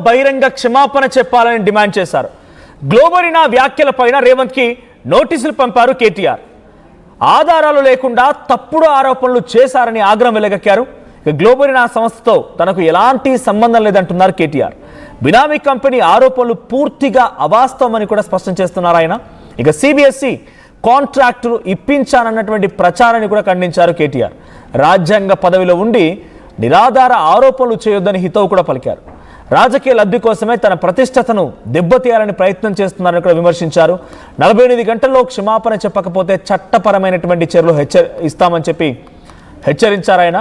బహిరంగ క్షమాపణ చెప్పాలని డిమాండ్ చేశారు. గ్లోబరీనా వ్యాఖ్యలపైన రేవంత్ కి నోటీసులు పంపారు కేటీఆర్. ఆధారాలు లేకుండా తప్పుడు ఆరోపణలు చేశారని ఆగ్రహం వెలగక్కారు. గ్లోబరీనా సంస్థతో తనకు ఎలాంటి సంబంధం లేదంటున్నారు కేటీఆర్. బినామీ కంపెనీ ఆరోపణలు పూర్తిగా అవాస్తవమని కూడా స్పష్టం చేస్తున్నారు ఆయన. ఇక సిబిఎస్ఈ కాంట్రాక్టులు ఇప్పించానన్నటువంటి ప్రచారాన్ని కూడా ఖండించారు కేటీఆర్. రాజ్యాంగ పదవిలో ఉండి నిరాధార ఆరోపణలు చేయొద్దని హితవు కూడా పలికారు. రాజకీయ లబ్ధి కోసమే తన ప్రతిష్టతను దెబ్బతీయాలని ప్రయత్నం చేస్తున్నారని కూడా విమర్శించారు. 48 గంటల్లో క్షమాపణ చెప్పకపోతే చట్టపరమైనటువంటి చర్యలు ఇస్తామని చెప్పి హెచ్చరించారు ఆయన.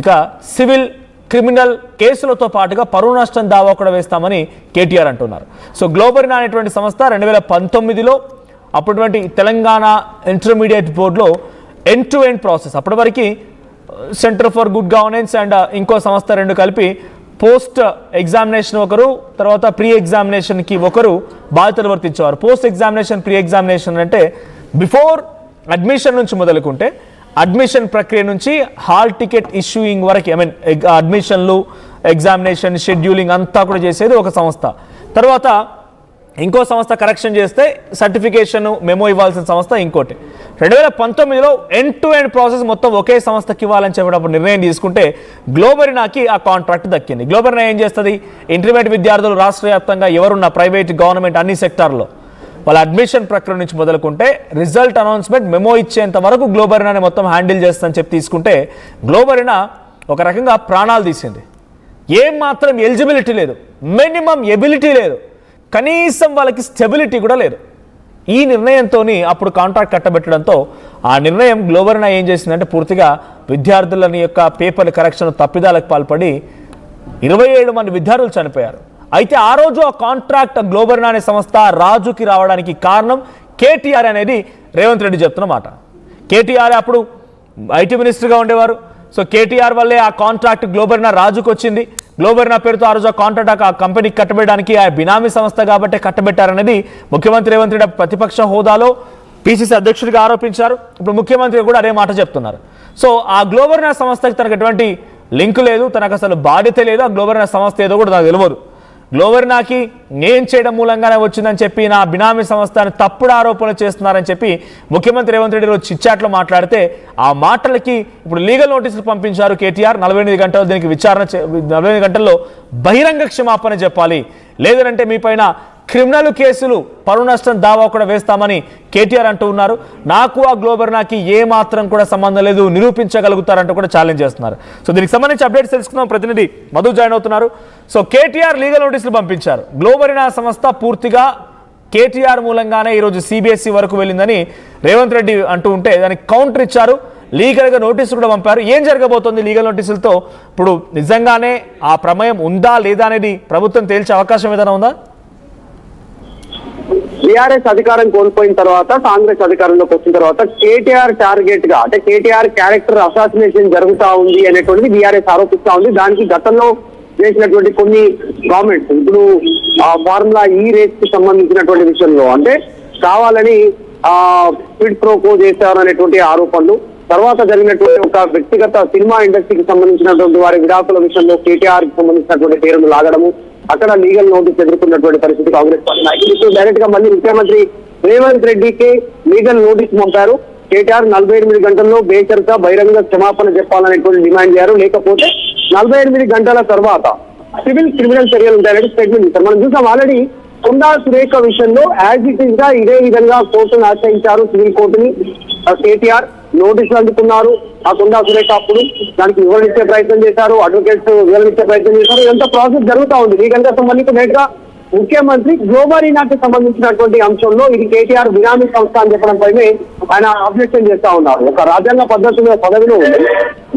ఇక సివిల్ క్రిమినల్ కేసులతో పాటుగా పరువు నష్టం దావా కూడా వేస్తామని కేటీఆర్ అంటున్నారు. సో గ్లోబరీనా అనేటువంటి సంస్థ 2019లో అప్పటి తెలంగాణ ఇంటర్మీడియట్ బోర్డులో ఎండ్ టు ఎండ్ ప్రాసెస్, అప్పటి వరకు centre for good governance and ఇంకో సంస్థ రెండు కలిపి పోస్ట్ ఎగ్జామినేషన్ ఒకరు, తర్వాత ప్రీ ఎగ్జామినేషన్కి ఒకరు బాధ్యతలు వర్తించేవారు. పోస్ట్ ఎగ్జామినేషన్, ప్రీ ఎగ్జామినేషన్ అంటే బిఫోర్ అడ్మిషన్ నుంచి మొదలుకుంటే అడ్మిషన్ ప్రక్రియ నుంచి హాల్ టికెట్ ఇష్యూయింగ్ వరకు, అడ్మిషన్లు, ఎగ్జామినేషన్, షెడ్యూలింగ్ అంతా కూడా చేసేది ఒక సంస్థ. తర్వాత ఇంకో సంస్థ కరెక్షన్ చేస్తే సర్టిఫికేషన్ మెమో ఇవ్వాల్సిన సంస్థ ఇంకోటి. 2019లో ఎండ్ టు ఎండ్ ప్రాసెస్ మొత్తం ఒకే సంస్థకి ఇవ్వాలని చెప్పినప్పుడు నిర్ణయం తీసుకుంటే గ్లోబరీనాకి ఆ కాంట్రాక్ట్ దక్కింది. గ్లోబరీనా ఏం చేస్తుంది? ఇంటర్మీడియట్ విద్యార్థులు రాష్ట్ర వ్యాప్తంగా ఎవరున్న ప్రైవేట్, గవర్నమెంట్ అన్ని సెక్టార్లో వాళ్ళ అడ్మిషన్ ప్రక్రియ నుంచి మొదలుకుంటే రిజల్ట్ అనౌన్స్మెంట్, మెమో ఇచ్చేంత వరకు గ్లోబరీనాని మొత్తం హ్యాండిల్ చేస్తుందని చెప్పి తీసుకుంటే గ్లోబరీనా ఒక రకంగా ప్రాణాలు తీసింది. ఏం మాత్రం ఎలిజిబిలిటీ లేదు, మినిమం ఎబిలిటీ లేదు, కనీసం వాళ్ళకి స్టెబిలిటీ కూడా లేదు. ఈ నిర్ణయంతో అప్పుడు కాంట్రాక్ట్ కట్టబెట్టడంతో ఆ నిర్ణయం గ్లోబరీనా ఏం చేసిందంటే పూర్తిగా విద్యార్థులని యొక్క పేపర్ కరెక్షన్ తప్పిదాలకు పాల్పడి 27 మంది విద్యార్థులు చనిపోయారు. అయితే ఆ రోజు ఆ కాంట్రాక్ట్ గ్లోబరీనా అనే సంస్థ రాజుకి రావడానికి కారణం కేటీఆర్ అనేది రేవంత్ రెడ్డి చెప్తున్న మాట. కేటీఆర్ అప్పుడు ఐటీ మినిస్టర్గా ఉండేవారు. సో కేటీఆర్ వల్లే ఆ కాంట్రాక్ట్ గ్లోబరీనా రాజుకు వచ్చింది. గ్లోబరీనా పేరుతో ఆ రోజు ఆ కాంట్రాక్ట్ ఆ కంపెనీకి కట్టబెట్టడానికి ఆ బినామీ సంస్థ కాబట్టి కట్టబెట్టారనేది ముఖ్యమంత్రి రేవంత్ రెడ్డి ప్రతిపక్ష హోదాలో పిసిసి అధ్యక్షుడిగా ఆరోపించారు. ఇప్పుడు ముఖ్యమంత్రి కూడా అదే మాట చెప్తున్నారు. సో ఆ గ్లోబరీనా సంస్థకి తనకు ఎటువంటి లింక్ లేదు, తనకు అసలు బాధ్యత లేదు. ఆ గ్లోబరీనా సంస్థ ఏదో కూడా నాకు తెలియదు. గ్లోబరీనాకి నేను చేయడం మూలంగానే వచ్చిందని చెప్పి నా బినామీ సంస్థని తప్పుడు ఆరోపణలు చేస్తున్నారని చెప్పి ముఖ్యమంత్రి రేవంత్ రెడ్డి రోజు చిట్చాట్లో మాట్లాడితే ఆ మాటలకి ఇప్పుడు లీగల్ నోటీసులు పంపించారు కేటీఆర్. 48 గంటల్లో దీనికి 48 గంటల్లో బహిరంగ క్షమాపణ చెప్పాలి, లేదంటే మీ పైన క్రిమినల్ కేసులు, పరువు నష్టం దావా కూడా వేస్తామని కేటీఆర్ అంటూ ఉన్నారు. నాకు ఆ గ్లోబరీనాకి ఏ మాత్రం కూడా సంబంధం లేదు, నిరూపించగలుగుతారంటూ కూడా ఛాలెంజ్ చేస్తున్నారు. సో దీనికి సంబంధించి అప్డేట్స్ తెలుసుకుందాం. ప్రతినిధి మధు జాయిన్ అవుతున్నారు. సో కేటీఆర్ లీగల్ నోటీసులు పంపించారు. గ్లోబరీనా సంస్థ పూర్తిగా కేటీఆర్ మూలంగానే ఈరోజు సిబిఎస్ఈ వరకు వెళ్ళిందని రేవంత్ రెడ్డి అంటూ ఉంటే దానికి కౌంటర్ ఇచ్చారు. లీగల్గా నోటీసులు కూడా పంపారు. ఏం జరగబోతోంది లీగల్ నోటీసులతో? ఇప్పుడు నిజంగానే ఆ ప్రమేయం ఉందా లేదా అనేది ప్రభుత్వం తేల్చే అవకాశం ఏదైనా ఉందా? టీఆర్ఎస్ అధికారం కోల్పోయిన తర్వాత, కాంగ్రెస్ అధికారంలోకి వచ్చిన తర్వాత కేటీఆర్ టార్గెట్ గా, అంటే కేటీఆర్ క్యారెక్టర్ అసాసినేషన్ జరుగుతా ఉంది అనేటువంటిది బీఆర్ఎస్ ఆరోపిస్తా ఉంది. దానికి గతంలో చేసినటువంటి కొన్ని కామెంట్స్, ఇప్పుడు ఫార్ములా ఈ రేస్ కి సంబంధించినటువంటి విషయంలో అంటే కావాలని స్పీడ్ ప్రోకో చేశారు అనేటువంటి ఆరోపణలు, తర్వాత జరిగినటువంటి ఒక వ్యక్తిగత సినిమా ఇండస్ట్రీకి సంబంధించినటువంటి వారి విడాకుల విషయంలో కేటీఆర్ కి సంబంధించినటువంటి పేరును లాగడము, అక్కడ లీగల్ నోటీస్ ఎదుర్కొన్నటువంటి పరిస్థితి కాంగ్రెస్ పార్టీ నాయకులు డైరెక్ట్ గా మళ్ళీ ముఖ్యమంత్రి రేవంత్ రెడ్డికి లీగల్ నోటీస్ పంపారు. కేటీఆర్ 48 గంటల్లో బేషరత బహిరంగ క్షమాపణ చెప్పాలనేటువంటి డిమాండ్ చేశారు. లేకపోతే 48 గంటల తర్వాత సివిల్ క్రిమినల్ చర్యలు ఉంటాయని స్టేట్మెంట్ ఇచ్చారు. మనం చూసాం ఆల్రెడీ కొండా సురేఖ విషయంలో యాజ్ ఇట్ ఈస్ గా ఇదే విధంగా కోర్టును ఆశ్రయించారు, సివిల్ కోర్టుని. కేటీఆర్ నోటీసులు అందుకున్నారు. ఆ కొండా సురేఖ అప్పుడు దానికి వివరణించే ప్రయత్నం చేశారు, అడ్వకేట్స్ వివరణించే ప్రయత్నం చేశారు. ఇదంతా ప్రాసెస్ జరుగుతూ ఉంది. లీగల్ గా సంబంధించి నేట్ గా ముఖ్యమంత్రి గ్లోబరీనాకి సంబంధించినటువంటి అంశంలో ఇది కేటీఆర్ బినామీ సంస్థ అని చెప్పడం పైనే ఆయన అబ్జెక్షన్ చేస్తా ఉన్నారు. ఒక రాజ్యాంగ పద్ధతిలో పదవిలో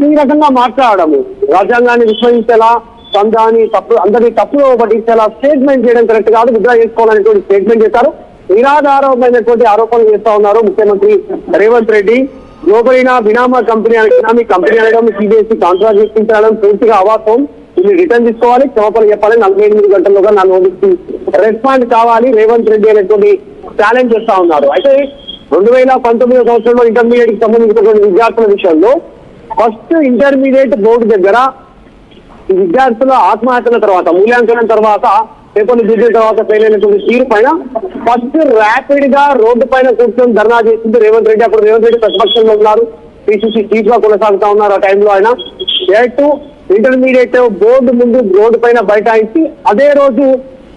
ఈ రకంగా మాట్లాడము, రాజ్యాంగాన్ని విశ్వసించేలా, సందాన్ని అందరినీ తప్పులో పట్టించేలా స్టేట్మెంట్ చేయడం కరెక్ట్ కాదు, విత్డ్రా చేసుకోవాలనేటువంటి స్టేట్మెంట్ చేశారు. నిరాధారమైనటువంటి ఆరోపణలు చేస్తా ఉన్నారు ముఖ్యమంత్రి రేవంత్ రెడ్డి. గ్లోబరీనా బినామీ కంపెనీ అనడం, సిబిఎస్ఈ కాంట్రాక్ట్ ఇప్పించడం పూర్తిగా అవాస్తవం. ఇది రిటర్న్ తీసుకోవాలి, క్షమాపణ చెప్పాలి, 48 గంటల్లోగా నా నోటీస్కి రెస్పాండ్ కావాలి రేవంత్ రెడ్డి అనేటువంటి ఛాలెంజ్ చేస్తా ఉన్నారు. అయితే 2019 సంవత్సరంలో ఇంటర్మీడియట్ కి సంబంధించినటువంటి విద్యార్థుల విషయంలో ఫస్ట్ ఇంటర్మీడియట్ బోర్డు దగ్గర ఈ విద్యార్థుల ఆత్మహత్యల తర్వాత మూల్యాంకనం తర్వాత పేపర్లు దిద్దిన తర్వాత ఫెయిల్ అయినటువంటి తీరు పైన ఫస్ట్ ర్యాపిడ్ గా రోడ్డు పైన కూర్చొని ధర్నా చేసింది రేవంత్ రెడ్డి. అప్పుడు రేవంత్ రెడ్డి ప్రతిపక్షంలో ఉన్నారు, పిసిసి చీఫ్ గా కొనసాగుతా ఉన్నారు. ఆ టైంలో ఆయన డైరెక్ట్ ఇంటర్మీడియట్ బోర్డు ముందు రోడ్డు పైన బైఠాయించి అదే రోజు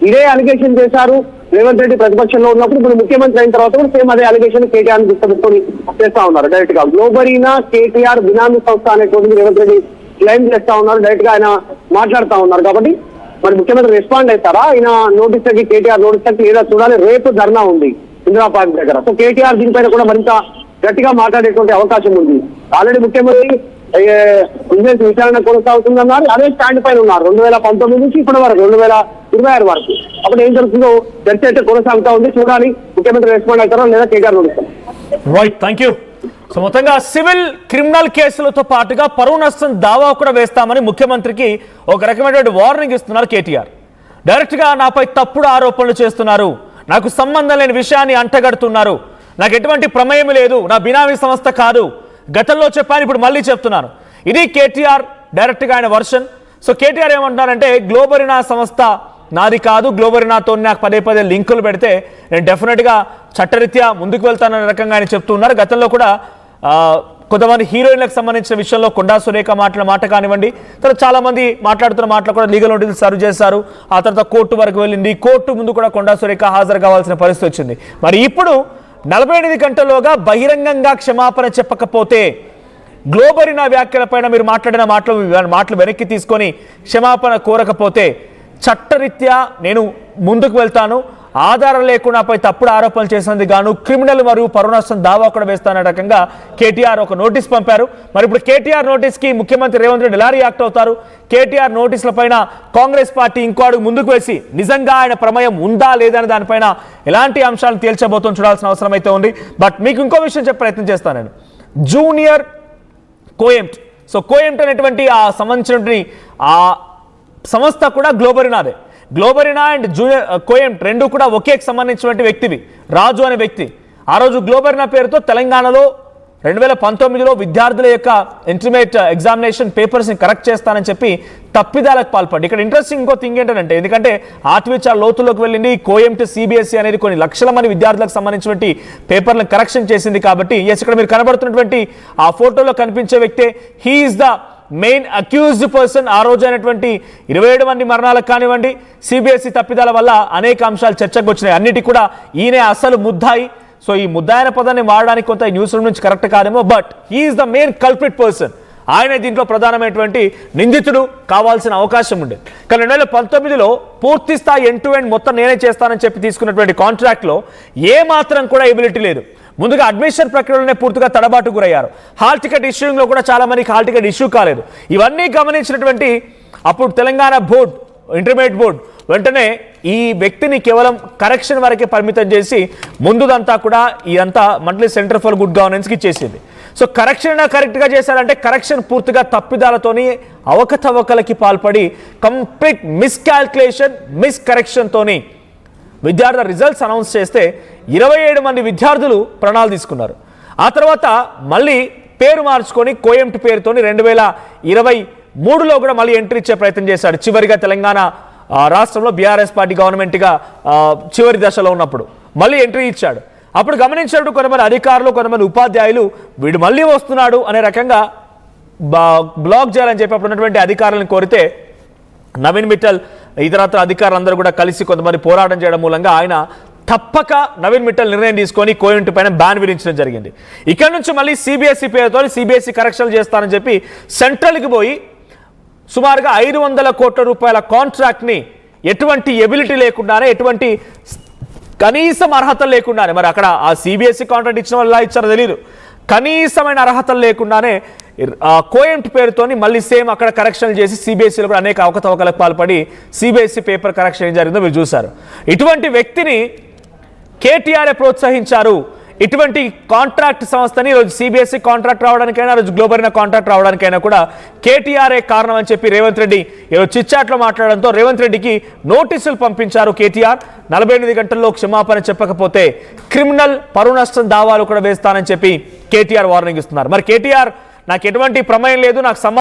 ఇదే అలిగేషన్ చేశారు రేవంత్ రెడ్డి ప్రతిపక్షంలో ఉన్నప్పుడు. ఇప్పుడు ముఖ్యమంత్రి అయిన తర్వాత కూడా సేమ్ అదే అలిగేషన్ కేటీఆర్ తీసుకొని చేస్తా ఉన్నారు. డైరెక్ట్ గా గ్లోబరీనా కేటీఆర్ బినామీ సంస్థ అనేటువంటి రేవంత్ రెడ్డి క్లెయిమ్ చేస్తా ఉన్నారు. డైరెక్ట్ గా ఆయన మాట్లాడుతా ఉన్నారు. కాబట్టి మరి ముఖ్యమంత్రి రెస్పాండ్ అవుతారా? ఆయన నోటీస్ తగ్గి కేటీఆర్ నోటీస్ తగ్గి ఏదో చూడాలి. రేపు ధర్నా ఉంది ఇందిరా పార్క్ దగ్గర. సో కేటీఆర్ దీనిపైన కూడా మరింత గట్టిగా మాట్లాడేటువంటి అవకాశం ఉంది. ఆల్రెడీ ముఖ్యమంత్రి బిజినెస్ విచారణ కొనసాగుతుందన్నారు, అదే స్టాండ్ పైన ఉన్నారు 2019 నుంచి ఇప్పటి వరకు 2026 వరకు. అప్పుడు ఏం జరుగుతుందో చర్చ అయితే కొనసాగుతా ఉంది. చూడాలి ముఖ్యమంత్రి రెస్పాండ్ అవుతారో లేదా KTR notice. Right, thank you. So మొత్తంగా సివిల్ క్రిమినల్ కేసులతో పాటుగా పరువు నష్టం దావా కూడా వేస్తామని ముఖ్యమంత్రికి ఒక రకమైనటువంటి వార్నింగ్ ఇస్తున్నారు కేటీఆర్. డైరెక్ట్గా నాపై తప్పుడు ఆరోపణలు చేస్తున్నారు, నాకు సంబంధం లేని విషయాన్ని అంటగడుతున్నారు, నాకు ఎటువంటి ప్రమేయం లేదు, నా బినామీ సంస్థ కాదు, గతంలో చెప్పాను ఇప్పుడు మళ్ళీ చెప్తున్నాను. ఇది కేటీఆర్ డైరెక్ట్గా ఆయన వర్షన్. సో కేటీఆర్ ఏమంటున్నారంటే గ్లోబరీనా సంస్థ నాది కాదు, గ్లోబరీనాతో నాకు పదే పదే లింకులు పెడితే నేను డెఫినెట్గా చట్టరీత్యా ముందుకు వెళ్తాననే రకంగా ఆయన చెప్తున్నారు. గతంలో కూడా కొంతమంది హీరోయిన్లకు సంబంధించిన విషయంలో కొండా సురేఖ మాట కానివ్వండి, తర్వాత చాలా మంది మాట్లాడుతున్న మాటలు కూడా లీగల్ నోటీసులు సర్వ్ చేశారు. ఆ తర్వాత కోర్టు వరకు వెళ్ళింది. కోర్టు ముందు కూడా కొండా సురేఖ హాజరు కావాల్సిన పరిస్థితి వచ్చింది. మరి ఇప్పుడు 48 గంటల్లోగా బహిరంగంగా క్షమాపణ చెప్పకపోతే, గ్లోబరీనా వ్యాఖ్యలపైన మీరు మాట్లాడిన మాటలు వెనక్కి తీసుకొని క్షమాపణ కోరకపోతే చట్టరీత్యా నేను ముందుకు వెళ్తాను, ఆధారం లేకుండా నాపై తప్పుడు ఆరోపణలు చేసినందుకు గాను క్రిమినల్ మరియు పరువు నష్టం దావా కూడా వేస్తాననే రకంగా కేటీఆర్ ఒక నోటీస్ పంపారు. మరి ఇప్పుడు కేటీఆర్ నోటీస్కి ముఖ్యమంత్రి రేవంత్ రెడ్డి ఎలా రియాక్ట్ అవుతారు? కేటీఆర్ నోటీసుల పైన కాంగ్రెస్ పార్టీ ఇంకో అడుగు ముందుకు వేసి నిజంగా ఆయన ప్రమేయం ఉందా లేదని దానిపైన ఎలాంటి అంశాలను తేల్చబోతుందో చూడాల్సిన అవసరం అయితే ఉంది. బట్ మీకు ఇంకో విషయం చెప్పే ప్రయత్నం చేస్తాను నేను. జూనియర్ కోఎంట్, సో కోఎంట్ అనేటువంటి ఆ సంబంధించినటువంటి ఆ సంస్థ కూడా గ్లోబరీనాదే. గ్లోబరీనా అండ్ జూనియర్ కోఎంట్ రెండు కూడా ఒకేకి సంబంధించినటువంటి వ్యక్తివి. రాజు అనే వ్యక్తి ఆ రోజు గ్లోబరీనా పేరుతో తెలంగాణలో 2019లో విద్యార్థుల యొక్క ఇంటర్మీడియట్ ఎగ్జామినేషన్ పేపర్స్ని కరెక్ట్ చేస్తానని చెప్పి తప్పిదాలకు పాల్పడి. ఇక్కడ ఇంట్రెస్టింగ్ ఇంకో థింగ్ ఏంటంటే, ఎందుకంటే ఆర్టీవీ చాలా లోతులోకి వెళ్ళింది. కోఎంట్ సిబిఎస్ఈ అనేది కొన్ని లక్షల మంది విద్యార్థులకు సంబంధించినటువంటి పేపర్లను కరెక్షన్ చేసింది. కాబట్టి ఇక్కడ మీరు కనబడుతున్నటువంటి ఆ ఫోటోలో కనిపించే వ్యక్తే he is the main accused person. ఆ రోజు అయినటువంటి 27 మంది మరణాలకు కానివ్వండి, సిబిఎస్ఈ తప్పిదాల వల్ల అనేక అంశాలు చర్చకు వచ్చినాయి. అన్నిటి కూడా ఈయనే అసలు ముద్దాయి. సో ఈ ముద్దాయిన పదాన్ని వాడడానికి కొంత న్యూస్ రూమ్ నుంచి కరెక్ట్ కాదేమో, but he is the main culprit person. ఆయన దీంట్లో ప్రధానమైనటువంటి నిందితుడు కావాల్సిన అవకాశం ఉండేది. కానీ 2019లో పూర్తి స్థాయి ఎండ్ టు ఎండ్ మొత్తం నేనే చేస్తానని చెప్పి తీసుకున్నటువంటి కాంట్రాక్ట్లో ఏ మాత్రం కూడా ఎబిలిటీ లేదు. ముందుగా అడ్మిషన్ ప్రక్రియలోనే పూర్తిగా తడబాటు గురయ్యారు. హాల్ టికెట్ ఇష్యూలో కూడా చాలా మందికి హాల్ టికెట్ ఇష్యూ కాలేదు. ఇవన్నీ గమనించినటువంటి అప్పుడు తెలంగాణ బోర్డు, ఇంటర్మీడియట్ బోర్డు వెంటనే ఈ వ్యక్తిని కేవలం కరెక్షన్ వరకే పరిమితం చేసి ముందుదంతా కూడా ఇదంతా మంత్లీ సెంటర్ ఫర్ గుడ్ గవర్నెన్స్కి ఇచ్చేసింది. సో కరెక్షన్ కరెక్ట్గా చేశారంటే కరెక్షన్ పూర్తిగా తప్పిదాలతోని అవకతవకలకి పాల్పడి కంప్లీట్ మిస్కాల్కులేషన్ మిస్కరెక్షన్తోని విద్యార్థుల రిజల్ట్స్ అనౌన్స్ చేస్తే 27 మంది విద్యార్థులు ప్రాణాలు తీసుకున్నారు. ఆ తర్వాత మళ్ళీ పేరు మార్చుకొని కోఎంట్ పేరుతోని 2023లో కూడా మళ్ళీ ఎంట్రీ ఇచ్చే ప్రయత్నం చేశాడు. చివరిగా తెలంగాణ రాష్ట్రంలో బీఆర్ఎస్ పార్టీ గవర్నమెంట్గా చివరి దశలో ఉన్నప్పుడు మళ్ళీ ఎంట్రీ ఇచ్చాడు. అప్పుడు గమనించినప్పుడు కొంతమంది అధికారులు, కొంతమంది ఉపాధ్యాయులు వీడు మళ్ళీ వస్తున్నాడు అనే రకంగా బ్లాక్ చేయాలని చెప్పి అప్పుడు ఉన్నటువంటి అధికారులను కోరితే నవీన్ మిట్టల్ ఇతరత్ర అధికారులందరూ కూడా కలిసి కొంతమంది పోరాటం చేయడం మూలంగా ఆయన తప్పక నవీన్ మిట్టల్ నిర్ణయం తీసుకొని కోఎంట్ పైన బ్యాన్ విధించడం జరిగింది. ఇక్కడ నుంచి మళ్ళీ సిబిఎస్ఈ పేరుతో సిబిఎస్ఈ కరెక్షన్లు చేస్తానని చెప్పి సెంట్రల్కి పోయి సుమారుగా 500 కోట్ల రూపాయల కాంట్రాక్ట్ని ఎటువంటి ఎబిలిటీ లేకుండానే, ఎటువంటి కనీసం అర్హతలు లేకుండానే, మరి అక్కడ ఆ సిబిఎస్ఈ కాంట్రాక్ట్ ఇచ్చిన వాళ్ళు ఎలా ఇచ్చారో తెలియదు, కనీసమైన అర్హతలు లేకుండానే కోఎంట్ పేరుతోని మళ్ళీ సేమ్ అక్కడ కరెక్షన్లు చేసి సిబిఎస్ఈలో కూడా అనేక అవకతవకలకు పాల్పడి సిబిఎస్ఈ పేపర్ కరెక్షన్ ఏం జరిగిందో మీరు చూశారు. ఇటువంటి వ్యక్తిని కేటీఆర్ ప్రోత్సహించారు. ఇటువంటి కాంట్రాక్ట్ సంస్థని ఈరోజు సిబిఎస్ఈ కాంట్రాక్ట్ రావడానికైనా, రోజు గ్లోబరీనా కాంట్రాక్ట్ రావడానికైనా కూడా కేటీఆర్ఏ కారణం అని చెప్పి రేవంత్ రెడ్డి ఈరోజు చిట్చాట్లో మాట్లాడడంతో రేవంత్ రెడ్డికి నోటీసులు పంపించారు కేటీఆర్. 48 గంటల్లో క్షమాపణ చెప్పకపోతే క్రిమినల్ పరువు నష్టం దావాలు కూడా వేస్తానని చెప్పి కేటీఆర్ వార్నింగ్ ఇస్తున్నారు. మరి కేటీఆర్ నాకు ఎటువంటి ప్రమేయం లేదు, నాకు